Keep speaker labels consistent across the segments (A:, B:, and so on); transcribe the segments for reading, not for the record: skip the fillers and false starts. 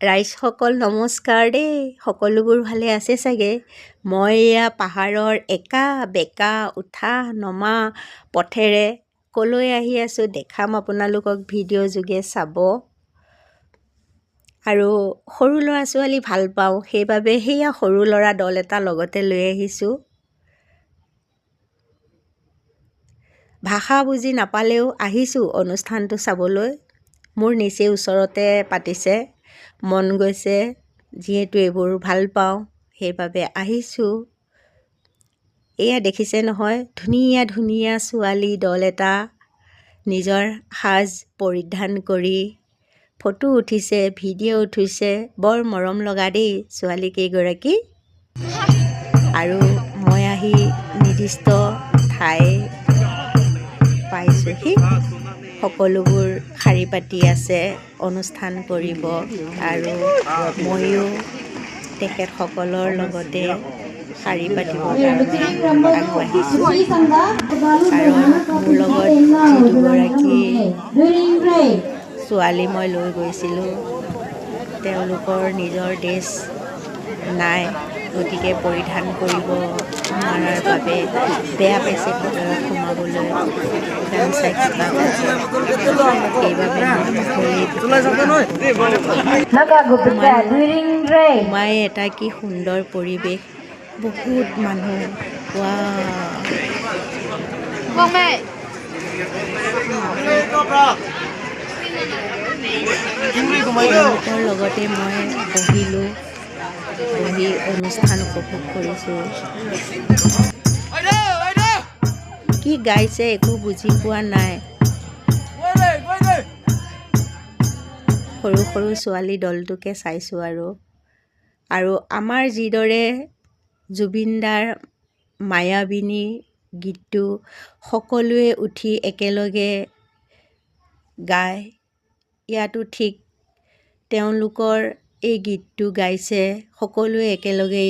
A: ৰাইজসকল নমস্কাৰ দেই। সকলোবোৰ ভালে আছে চাগে। মই এয়া পাহাৰৰ একা বেকা উঠা নমা পথেৰে ক'লৈ আহি আছোঁ দেখাম আপোনালোকক ভিডিঅ' যোগে চাব। আৰু সৰু ল'ৰা ছোৱালী ভাল পাওঁ, সেইবাবে সেয়া সৰু ল'ৰা দল এটা লগতে লৈ আহিছোঁ। ভাষা বুজি নাপালেও আহিছোঁ অনুষ্ঠানটো চাবলৈ। মোৰ নিচেই ওচৰতে পাতিছে, মন গৈছে, যিহেতু এইবোৰ ভাল পাওঁ সেইবাবে আহিছোঁ। এয়া দেখিছে নহয়, ধুনীয়া ধুনীয়া ছোৱালী দল এটা নিজৰ সাজ পৰিধান কৰি ফটো উঠিছে, ভিডিঅ' উঠিছে। বৰ মৰম লগা দেই ছোৱালী কেইগৰাকী। আৰু মই আহি নিৰ্দিষ্ট ঠাই পাইছোঁহি। সকলোবোৰ শাৰী পাতি আছে অনুষ্ঠান কৰিব, আৰু ময়ো তেখেতসকলৰ লগতে শাৰী পাতিবৰ কাৰণে আগবাঢ়িছোঁ। কাৰণ মোৰ লগত যি দুগৰাকী ছোৱালী মই লৈ গৈছিলোঁ, তেওঁলোকৰ নিজৰ ড্ৰেছ নাই, গতিকে পৰিধান কৰিব নোৱাৰাৰ বাবে বেয়া পাইছে ভিতৰত সোমাবলৈ, গামোচা কিবা সেইবাবে সোমাই এটা কি সুন্দৰ পৰিৱেশ, বহুত মানুহ। তেওঁলোকৰ লগতে মই বহিলোঁ, বহি অনুষ্ঠান উপভোগ কৰিছোঁ। কি গাইছে একো বুজি পোৱা নাই। সৰু সৰু ছোৱালী দলটোকে চাইছোঁ। আৰু আমাৰ যিদৰে জুবিনদাৰ মায়াবিনী গীতটো সকলোৱে উঠি একেলগে গায়, ইয়াতো ঠিক তেওঁলোকৰ এই গীতটো গাইছে সকলোৱে একেলগে।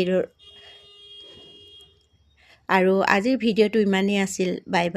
A: আৰু আজিৰ ভিডিঅ'টো ইমানেই আছিল। Bye bye.